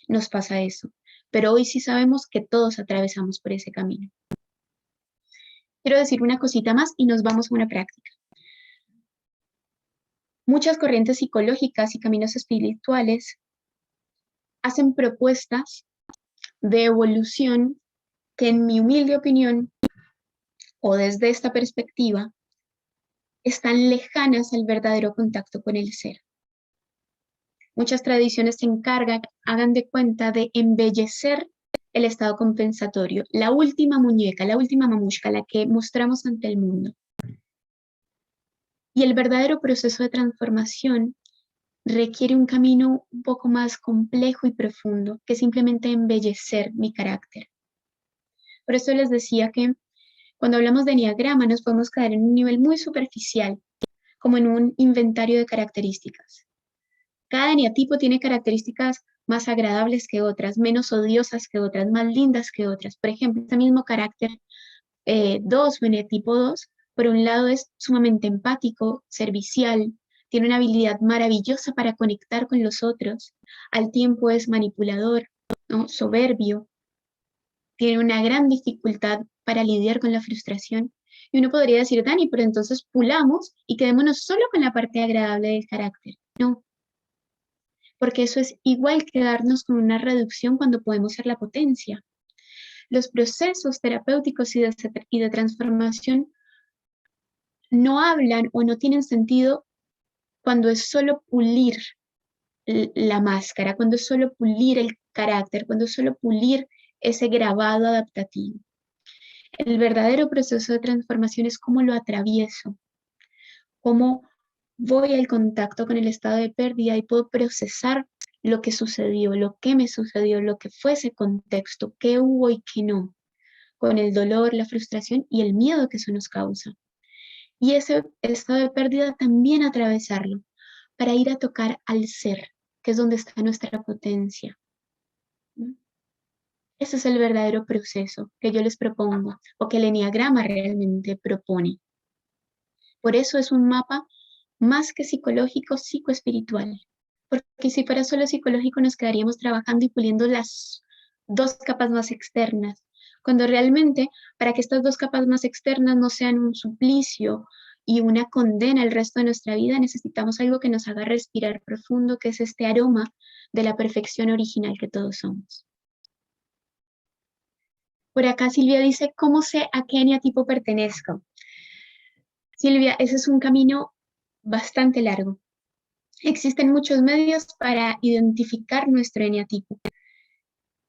nos pasa eso, pero hoy sí sabemos que todos atravesamos por ese camino. Quiero decir una cosita más y nos vamos a una práctica. Muchas corrientes psicológicas y caminos espirituales hacen propuestas de evolución que, en mi humilde opinión, o desde esta perspectiva, están lejanas al verdadero contacto con el ser. Muchas tradiciones se encargan, hagan de cuenta, de embellecer el estado compensatorio, la última muñeca, la última mamushka, la que mostramos ante el mundo. Y el verdadero proceso de transformación requiere un camino un poco más complejo y profundo que simplemente embellecer mi carácter. Por eso les decía que cuando hablamos de enneagrama nos podemos quedar en un nivel muy superficial, como en un inventario de características. Cada eneatipo tiene características más agradables que otras, menos odiosas que otras, más lindas que otras. Por ejemplo, este mismo carácter 2 o eneatipo 2, por un lado es sumamente empático, servicial, tiene una habilidad maravillosa para conectar con los otros, al tiempo es manipulador, ¿no? Soberbio, tiene una gran dificultad para lidiar con la frustración. Y uno podría decir, Dani, pero entonces pulamos y quedémonos solo con la parte agradable del carácter. No, porque eso es igual que darnos con una reducción cuando podemos ser la potencia. Los procesos terapéuticos y de transformación no hablan o no tienen sentido cuando es solo pulir la máscara, cuando es solo pulir el carácter, cuando es solo pulir ese grabado adaptativo. El verdadero proceso de transformación es cómo lo atravieso, cómo voy al contacto con el estado de pérdida y puedo procesar lo que sucedió, lo que me sucedió, lo que fue ese contexto, qué hubo y qué no, con el dolor, la frustración y el miedo que eso nos causa. Y ese estado de pérdida también atravesarlo para ir a tocar al ser, que es donde está nuestra potencia. Ese es el verdadero proceso que yo les propongo o que el enneagrama realmente propone. Por eso es un mapa más que psicológico, psicoespiritual. Porque si fuera solo psicológico nos quedaríamos trabajando y puliendo las 2 capas más externas, cuando realmente para que estas 2 capas más externas no sean un suplicio y una condena al resto de nuestra vida, necesitamos algo que nos haga respirar profundo, que es este aroma de la perfección original que todos somos. Por acá Silvia dice, ¿cómo sé a qué eneatipo pertenezco? Silvia, ese es un camino bastante largo. Existen muchos medios para identificar nuestro eneatipo.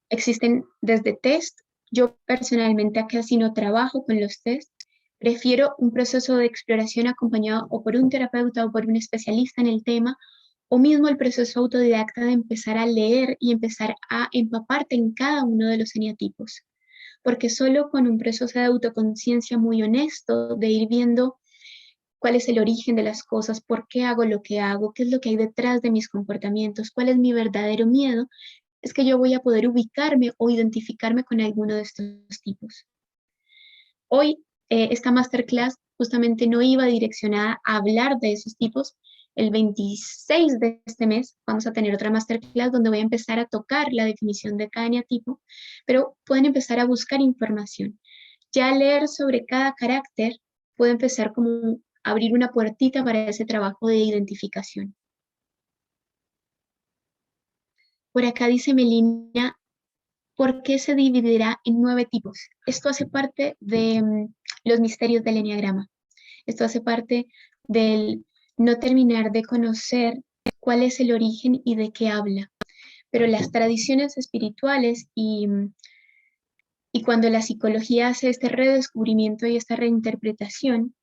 Existen desde test. Yo personalmente casi no trabajo con los test. Prefiero un proceso de exploración acompañado o por un terapeuta o por un especialista en el tema, o mismo el proceso autodidacta de empezar a leer y empezar a empaparte en cada uno de los eneatipos. Porque solo con un proceso de autoconciencia muy honesto, de ir viendo cuál es el origen de las cosas, por qué hago lo que hago, qué es lo que hay detrás de mis comportamientos, cuál es mi verdadero miedo, es que yo voy a poder ubicarme o identificarme con alguno de estos tipos. Hoy, esta masterclass justamente no iba direccionada a hablar de esos tipos. El 26 de este mes vamos a tener otra masterclass donde voy a empezar a tocar la definición de cada eneatipo, pero pueden empezar a buscar información. Ya leer sobre cada carácter puede empezar como abrir una puertita para ese trabajo de identificación. Por acá dice Melina, ¿por qué se dividirá en 9 tipos? Esto hace parte de los misterios del enneagrama. Esto hace parte del no terminar de conocer cuál es el origen y de qué habla. Pero las tradiciones espirituales y cuando la psicología hace este redescubrimiento y esta reinterpretación,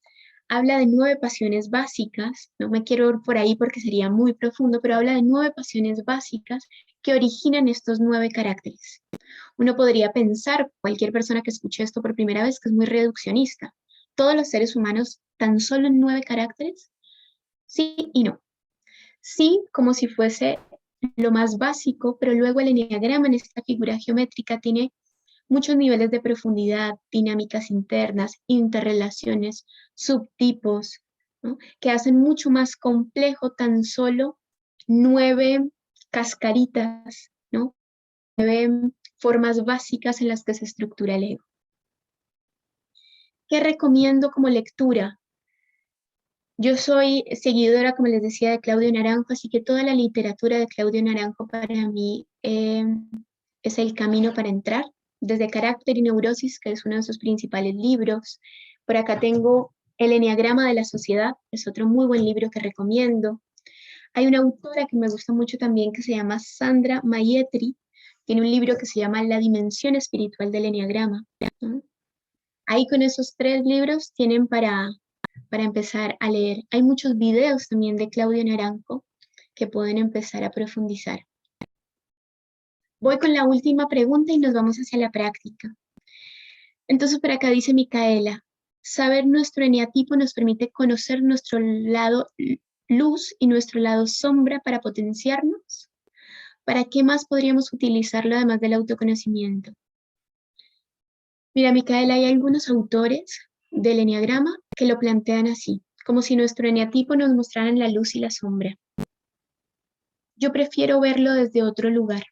habla de 9 pasiones básicas, no me quiero ir por ahí porque sería muy profundo, pero habla de 9 pasiones básicas que originan estos 9 caracteres. Uno podría pensar, cualquier persona que escuche esto por primera vez, que es muy reduccionista. ¿Todos los seres humanos tan solo en 9 caracteres? Sí y no. Sí, como si fuese lo más básico, pero luego el eneagrama en esta figura geométrica tiene muchos niveles de profundidad, dinámicas internas, interrelaciones, subtipos, ¿no? Que hacen mucho más complejo tan solo 9 cascaritas, ¿no? 9 formas básicas en las que se estructura el ego. ¿Qué recomiendo como lectura? Yo soy seguidora, como les decía, de Claudio Naranjo, así que toda la literatura de Claudio Naranjo para mí es el camino para entrar, desde Carácter y Neurosis, que es uno de sus principales libros. Por acá tengo El Eneagrama de la Sociedad, es otro muy buen libro que recomiendo. Hay una autora que me gusta mucho también que se llama Sandra Maietri, tiene un libro que se llama La Dimensión Espiritual del Eneagrama, ¿no? Ahí con esos 3 libros tienen para empezar a leer. Hay muchos videos también de Claudio Naranjo que pueden empezar a profundizar. Voy con la última pregunta y nos vamos hacia la práctica. Entonces, por acá dice Micaela, saber nuestro eneatipo nos permite conocer nuestro lado luz y nuestro lado sombra para potenciarnos. ¿Para qué más podríamos utilizarlo además del autoconocimiento? Mira, Micaela, hay algunos autores del eneagrama que lo plantean así, como si nuestro eneatipo nos mostraran la luz y la sombra. Yo prefiero verlo desde otro lugar.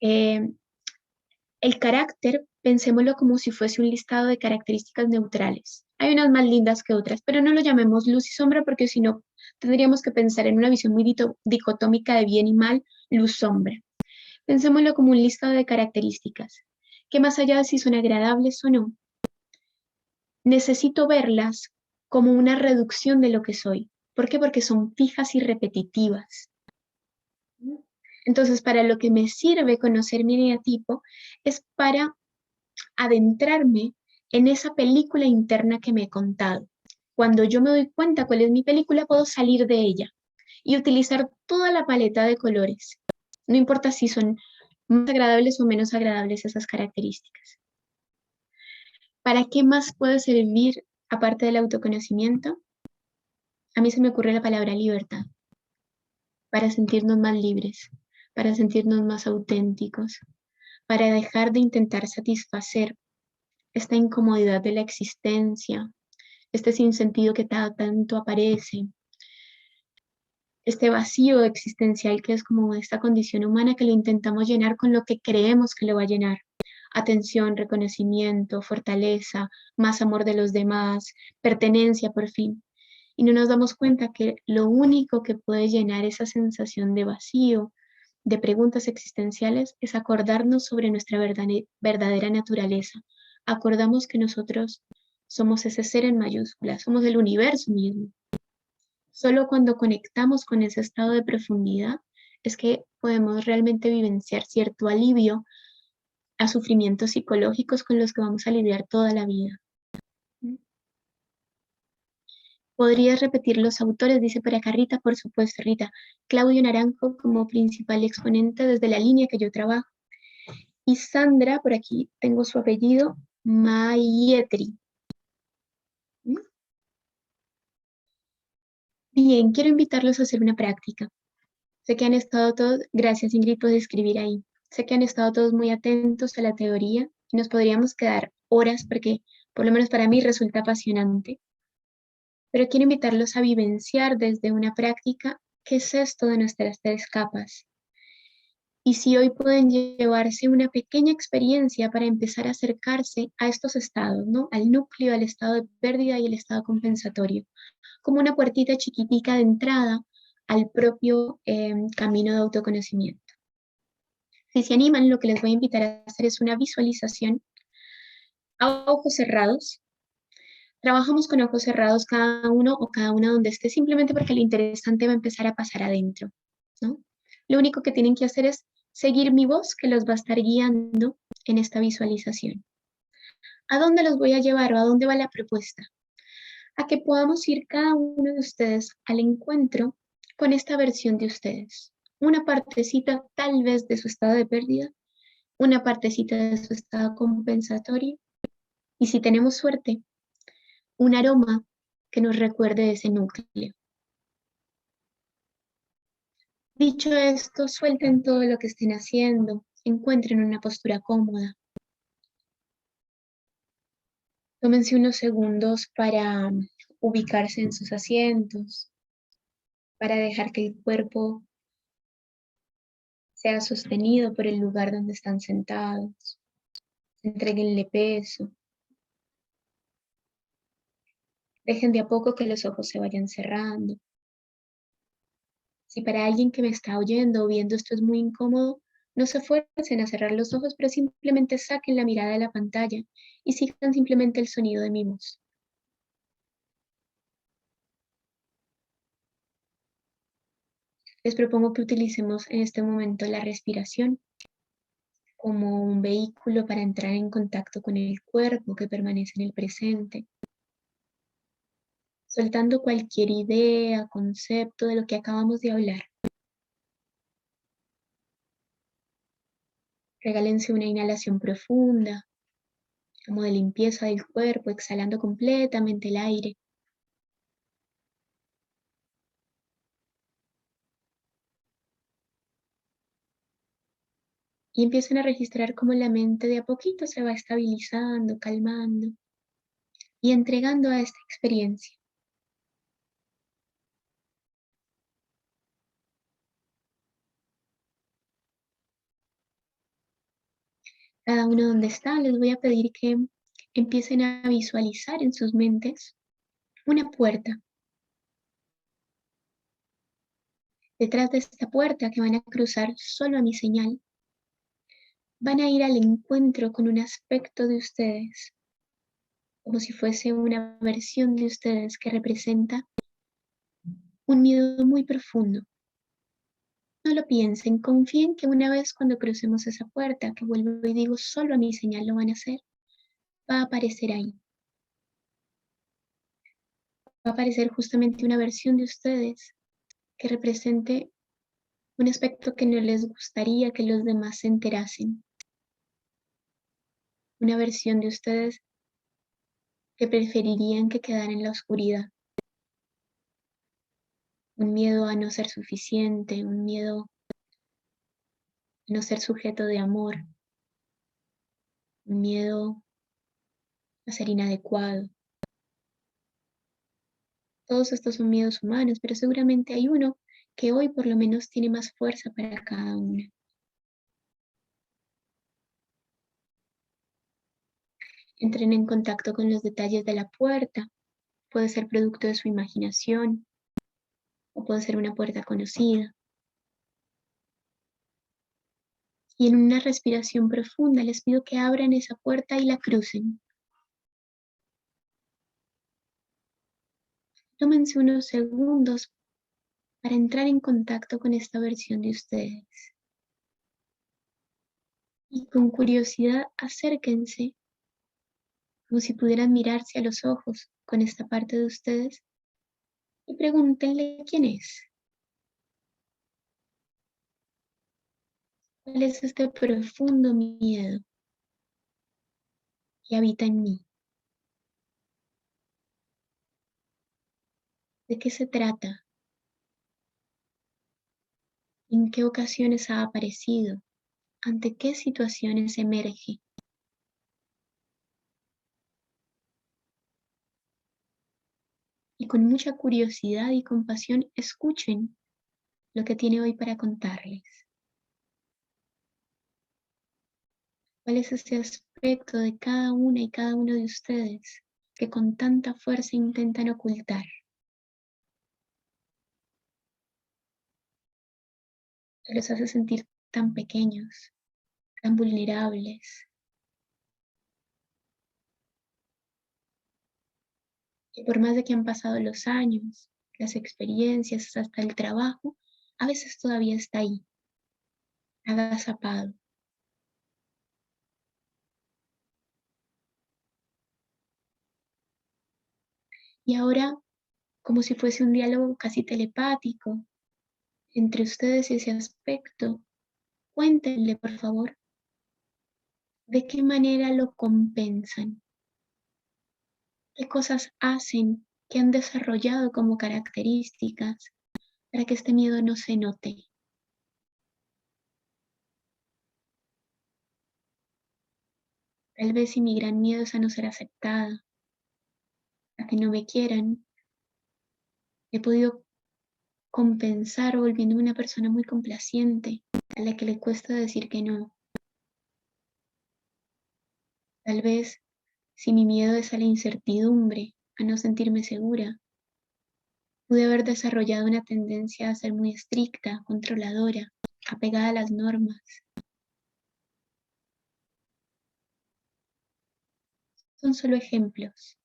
El carácter, pensémoslo como si fuese un listado de características neutrales. Hay unas más lindas que otras, pero no lo llamemos luz y sombra porque si no tendríamos que pensar en una visión muy dicotómica de bien y mal, luz-sombra. Pensémoslo como un listado de características, que más allá de si son agradables o no, necesito verlas como una reducción de lo que soy. ¿Por qué? Porque son fijas y repetitivas. Entonces, para lo que me sirve conocer mi eneatipo es para adentrarme en esa película interna que me he contado. Cuando yo me doy cuenta cuál es mi película, puedo salir de ella y utilizar toda la paleta de colores. No importa si son más agradables o menos agradables esas características. ¿Para qué más puede servir aparte del autoconocimiento? A mí se me ocurre la palabra libertad, para sentirnos más libres, para sentirnos más auténticos, para dejar de intentar satisfacer esta incomodidad de la existencia, este sinsentido que tanto aparece, este vacío existencial que es como esta condición humana que lo intentamos llenar con lo que creemos que lo va a llenar. Atención, reconocimiento, fortaleza, más amor de los demás, pertenencia por fin. Y no nos damos cuenta que lo único que puede llenar esa sensación de vacío, de preguntas existenciales, es acordarnos sobre nuestra verdadera naturaleza. Acordamos que nosotros somos ese ser en mayúsculas, somos el universo mismo. Solo cuando conectamos con ese estado de profundidad es que podemos realmente vivenciar cierto alivio a sufrimientos psicológicos con los que vamos a lidiar toda la vida. ¿Podrías repetir los autores? Dice por acá Rita, por supuesto, Rita. Claudio Naranjo como principal exponente desde la línea que yo trabajo. Y Sandra, por aquí tengo su apellido, Maietri. Bien, quiero invitarlos a hacer una práctica. Sé que han estado todos, gracias Ingrid por escribir ahí. Sé que han estado todos muy atentos a la teoría y nos podríamos quedar horas porque por lo menos para mí resulta apasionante. Pero quiero invitarlos a vivenciar desde una práctica qué es esto de nuestras 3 capas. Y si hoy pueden llevarse una pequeña experiencia para empezar a acercarse a estos estados, ¿no? Al núcleo, al estado de pérdida y el estado compensatorio, como una puertita chiquitica de entrada al propio camino de autoconocimiento. Si se animan, lo que les voy a invitar a hacer es una visualización a ojos cerrados. Trabajamos con ojos cerrados cada uno o cada una donde esté, simplemente porque lo interesante va a empezar a pasar adentro, ¿no? Lo único que tienen que hacer es seguir mi voz que los va a estar guiando en esta visualización. ¿A dónde los voy a llevar o a dónde va la propuesta? A que podamos ir cada uno de ustedes al encuentro con esta versión de ustedes. Una partecita tal vez de su estado de pérdida, una partecita de su estado compensatorio y si tenemos suerte, un aroma que nos recuerde de ese núcleo. Dicho esto, suelten todo lo que estén haciendo, encuentren una postura cómoda. Tómense unos segundos para ubicarse en sus asientos, para dejar que el cuerpo sea sostenido por el lugar donde están sentados. Entréguenle peso. Dejen de a poco que los ojos se vayan cerrando. Si para alguien que me está oyendo o viendo esto es muy incómodo, no se esfuercen a cerrar los ojos, pero simplemente saquen la mirada de la pantalla y sigan simplemente el sonido de mi voz. Les propongo que utilicemos en este momento la respiración como un vehículo para entrar en contacto con el cuerpo que permanece en el presente, soltando cualquier idea, concepto de lo que acabamos de hablar. Regálense una inhalación profunda, como de limpieza del cuerpo, exhalando completamente el aire. Y empiecen a registrar cómo la mente de a poquito se va estabilizando, calmando y entregando a esta experiencia. Cada uno donde está, les voy a pedir que empiecen a visualizar en sus mentes una puerta. Detrás de esta puerta que van a cruzar solo a mi señal, van a ir al encuentro con un aspecto de ustedes, como si fuese una versión de ustedes que representa un miedo muy profundo. No lo piensen, confíen que una vez cuando crucemos esa puerta, que vuelvo y digo, solo a mi señal lo van a hacer, va a aparecer ahí. Va a aparecer justamente una versión de ustedes que represente un aspecto que no les gustaría que los demás se enterasen. Una versión de ustedes que preferirían que quedara en la oscuridad. Un miedo a no ser suficiente, un miedo a no ser sujeto de amor, un miedo a ser inadecuado. Todos estos son miedos humanos, pero seguramente hay uno que hoy por lo menos tiene más fuerza para cada uno. Entren en contacto con los detalles de la puerta. Puede ser producto de su imaginación o puede ser una puerta conocida. Y en una respiración profunda les pido que abran esa puerta y la crucen. Tómense unos segundos para entrar en contacto con esta versión de ustedes. Y con curiosidad acérquense, como si pudieran mirarse a los ojos con esta parte de ustedes y pregúntenle quién es. ¿Cuál es este profundo miedo que habita en mí? ¿De qué se trata? ¿En qué ocasiones ha aparecido? ¿Ante qué situaciones emerge? Y con mucha curiosidad y compasión escuchen lo que tiene hoy para contarles. ¿Cuál es ese aspecto de cada una y cada uno de ustedes que con tanta fuerza intentan ocultar? Que los hace sentir tan pequeños, tan vulnerables, que por más de que han pasado los años, las experiencias, hasta el trabajo, a veces todavía está ahí, agazapado. Y ahora, como si fuese un diálogo casi telepático entre ustedes y ese aspecto, cuéntenle, por favor, de qué manera lo compensan, qué cosas hacen, que han desarrollado como características para que este miedo no se note. Tal vez si mi gran miedo es a no ser aceptada, a que no me quieran, he podido compensar volviéndome una persona muy complaciente, a la que le cuesta decir que no. Tal vez si mi miedo es a la incertidumbre, a no sentirme segura, pude haber desarrollado una tendencia a ser muy estricta, controladora, apegada a las normas. Son solo ejemplos.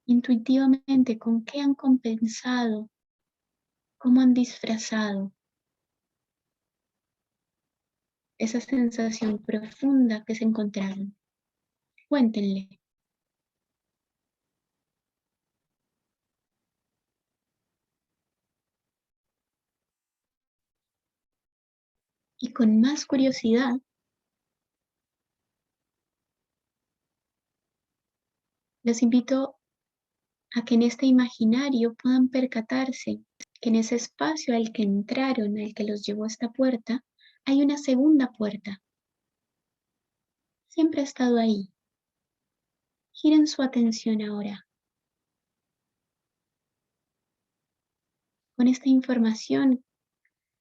Intuitivamente, ¿con qué han compensado? ¿Cómo han disfrazado esa sensación profunda que se encontraron? Cuéntenle. Y con más curiosidad, los invito a que en este imaginario puedan percatarse que en ese espacio al que entraron, al que los llevó a esta puerta, hay una segunda puerta. Siempre ha estado ahí. Giren su atención ahora. Con esta información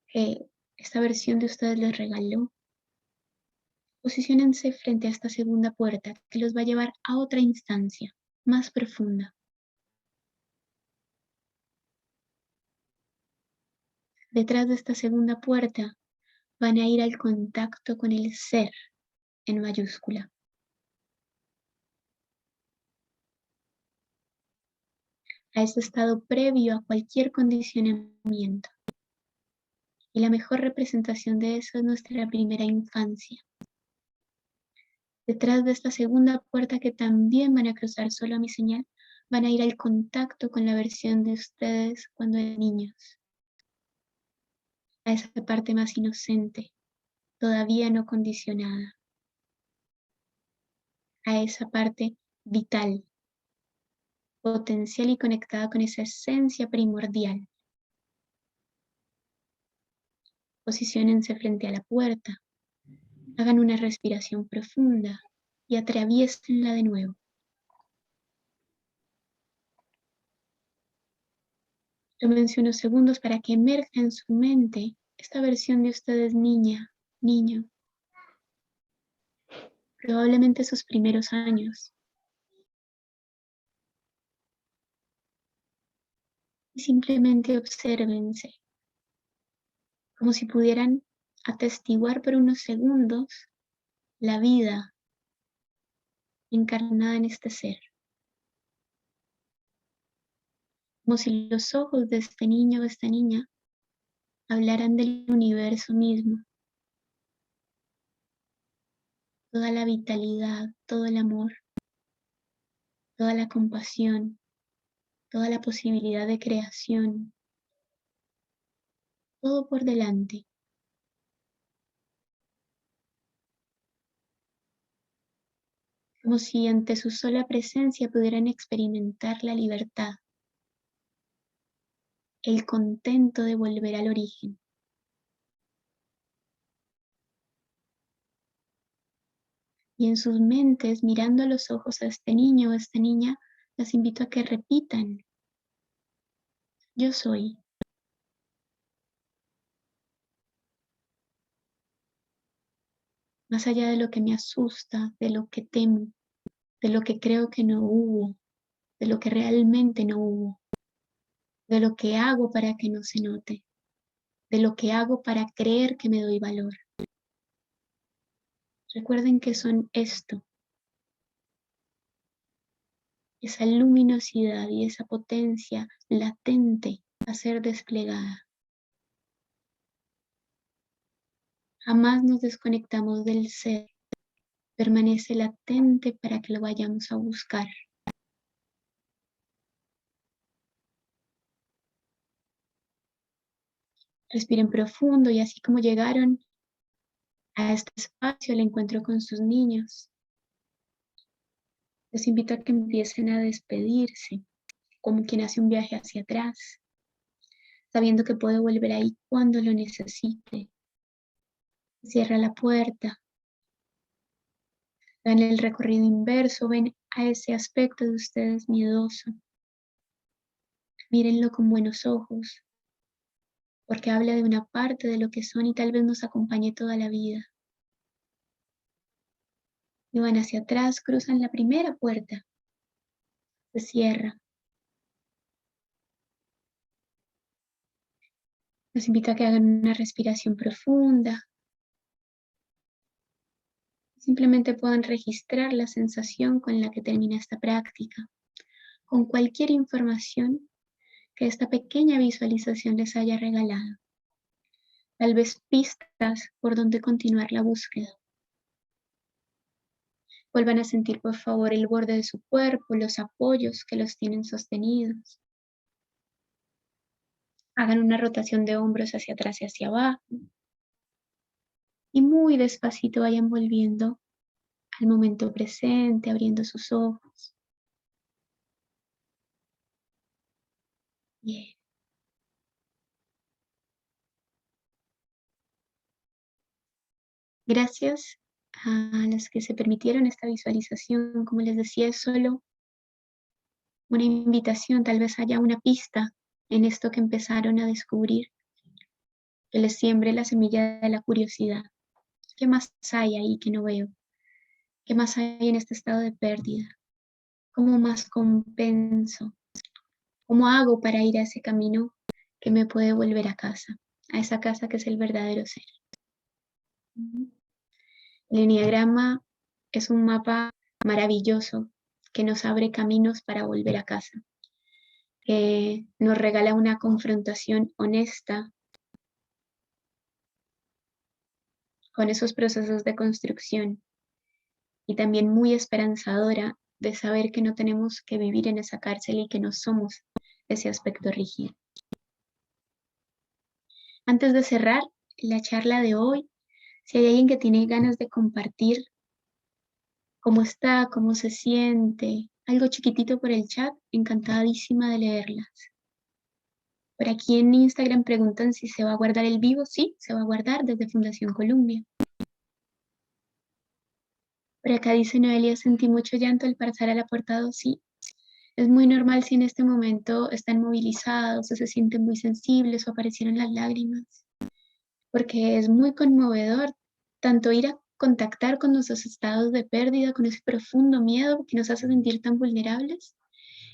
que esta versión de ustedes les regaló, posiciónense frente a esta segunda puerta que los va a llevar a otra instancia más profunda. Detrás de esta segunda puerta van a ir al contacto con el ser en mayúscula. A ese estado previo a cualquier condicionamiento. Y la mejor representación de eso es nuestra primera infancia. Detrás de esta segunda puerta que también van a cruzar solo a mi señal, van a ir al contacto con la versión de ustedes cuando eran niños. A esa parte más inocente, todavía no condicionada. A esa parte vital, potencial y conectada con esa esencia primordial. Posiciónense frente a la puerta, hagan una respiración profunda y atraviésenla de nuevo. Tómense unos segundos para que emerja en su mente esta versión de ustedes niña, niño, probablemente sus primeros años. Y simplemente obsérvense, como si pudieran atestiguar por unos segundos la vida encarnada en este ser. Como si los ojos de este niño o esta niña hablaran del universo mismo. Toda la vitalidad, todo el amor, toda la compasión, toda la posibilidad de creación, todo por delante. Como si ante su sola presencia pudieran experimentar la libertad, el contento de volver al origen. Y en sus mentes, mirando a los ojos a este niño o a esta niña, las invito a que repitan: yo soy. Más allá de lo que me asusta, de lo que temo, de lo que creo que no hubo, de lo que realmente no hubo, de lo que hago para que no se note, de lo que hago para creer que me doy valor. Recuerden que son esto, esa luminosidad y esa potencia latente a ser desplegada. Jamás nos desconectamos del ser, permanece latente para que lo vayamos a buscar. Respiren profundo y así como llegaron a este espacio, el encuentro con sus niños, les invito a que empiecen a despedirse, como quien hace un viaje hacia atrás, sabiendo que puede volver ahí cuando lo necesite. Cierra la puerta, Dan el recorrido inverso, ven a ese aspecto de ustedes miedoso. Mírenlo con buenos ojos, porque habla de una parte de lo que son y tal vez nos acompañe toda la vida. Y van hacia atrás, cruzan la primera puerta, se cierra. Los invito a que hagan una respiración profunda. Simplemente puedan registrar la sensación con la que termina esta práctica, con cualquier información que esta pequeña visualización les haya regalado. Tal vez pistas por donde continuar la búsqueda. Vuelvan a sentir, por favor, el borde de su cuerpo, los apoyos que los tienen sostenidos. Hagan una rotación de hombros hacia atrás y hacia abajo. Y muy despacito vayan volviendo al momento presente, abriendo sus ojos. Bien. Gracias a los que se permitieron esta visualización. Como les decía, es solo una invitación, tal vez haya una pista en esto que empezaron a descubrir, que les siembre la semilla de la curiosidad. ¿Qué más hay ahí que no veo? ¿Qué más hay en este estado de pérdida? ¿Cómo más compenso? ¿Cómo hago para ir a ese camino que me puede volver a casa? A esa casa que es el verdadero ser. El enneagrama es un mapa maravilloso que nos abre caminos para volver a casa, que nos regala una confrontación honesta con esos procesos de construcción y también muy esperanzadora de saber que no tenemos que vivir en esa cárcel y que no somos ese aspecto rígido. Antes de cerrar la charla de hoy, si hay alguien que tiene ganas de compartir cómo está, cómo se siente, algo chiquitito por el chat, encantadísima de leerlas. Por aquí en Instagram preguntan si se va a guardar el vivo. Sí, se va a guardar desde Fundación Columbia. Por acá dice Noelia, sentí mucho llanto al pasar al apartado. Sí, es muy normal si en este momento están movilizados o se sienten muy sensibles o aparecieron las lágrimas, porque es muy conmovedor tanto ir a contactar con nuestros estados de pérdida, con ese profundo miedo que nos hace sentir tan vulnerables,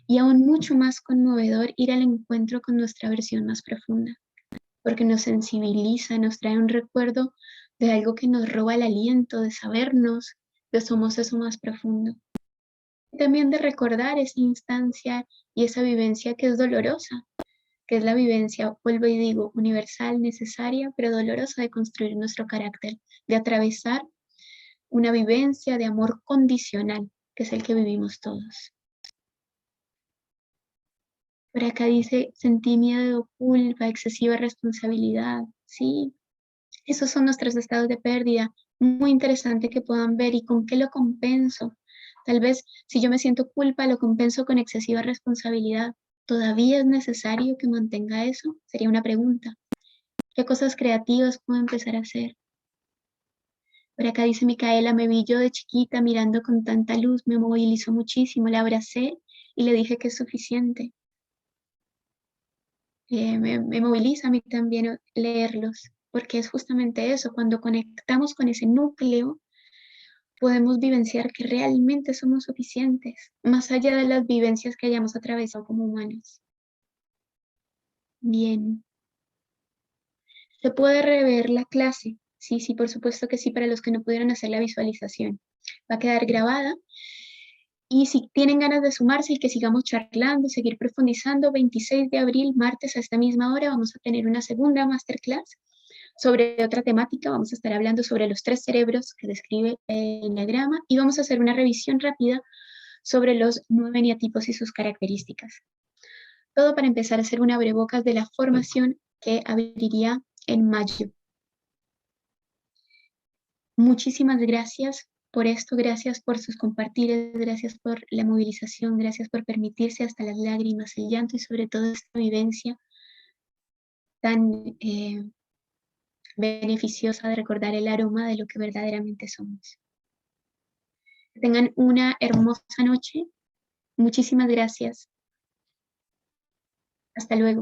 y aún mucho más conmovedor ir al encuentro con nuestra versión más profunda, porque nos sensibiliza, nos trae un recuerdo de algo que nos roba el aliento, de sabernos que somos eso más profundo. Y también de recordar esa instancia y esa vivencia que es dolorosa, que es la vivencia, vuelvo y digo, universal, necesaria, pero dolorosa de construir nuestro carácter, de atravesar una vivencia de amor condicional, que es el que vivimos todos. Por acá dice, sentí miedo, culpa, excesiva responsabilidad. Sí, esos son nuestros estados de pérdida. Muy interesante que puedan ver y con qué lo compenso. Tal vez si yo me siento culpa, lo compenso con excesiva responsabilidad. ¿Todavía es necesario que mantenga eso? Sería una pregunta. ¿Qué cosas creativas puedo empezar a hacer? Por acá dice Micaela, me vi yo de chiquita mirando con tanta luz, me movilizó muchísimo, la abracé y le dije que es suficiente. Me moviliza a mí también leerlos, porque es justamente eso, cuando conectamos con ese núcleo, podemos vivenciar que realmente somos suficientes, más allá de las vivencias que hayamos atravesado como humanos. Bien. ¿Se puede rever la clase? Sí, sí, por supuesto que sí, para los que no pudieron hacer la visualización. Va a quedar grabada. Y si tienen ganas de sumarse y que sigamos charlando, seguir profundizando, 26 de abril, martes a esta misma hora, vamos a tener una segunda masterclass sobre otra temática. Vamos a estar hablando sobre los 3 cerebros que describe el enneagrama y vamos a hacer una revisión rápida sobre los 9 eneatipos y sus características. Todo para empezar a hacer un abrebocas de la formación que abriría en mayo. Muchísimas gracias por esto, gracias por sus compartires, gracias por la movilización, gracias por permitirse hasta las lágrimas, el llanto y sobre todo esta vivencia tan beneficiosa de recordar el aroma de lo que verdaderamente somos. Que tengan una hermosa noche. Muchísimas gracias. Hasta luego.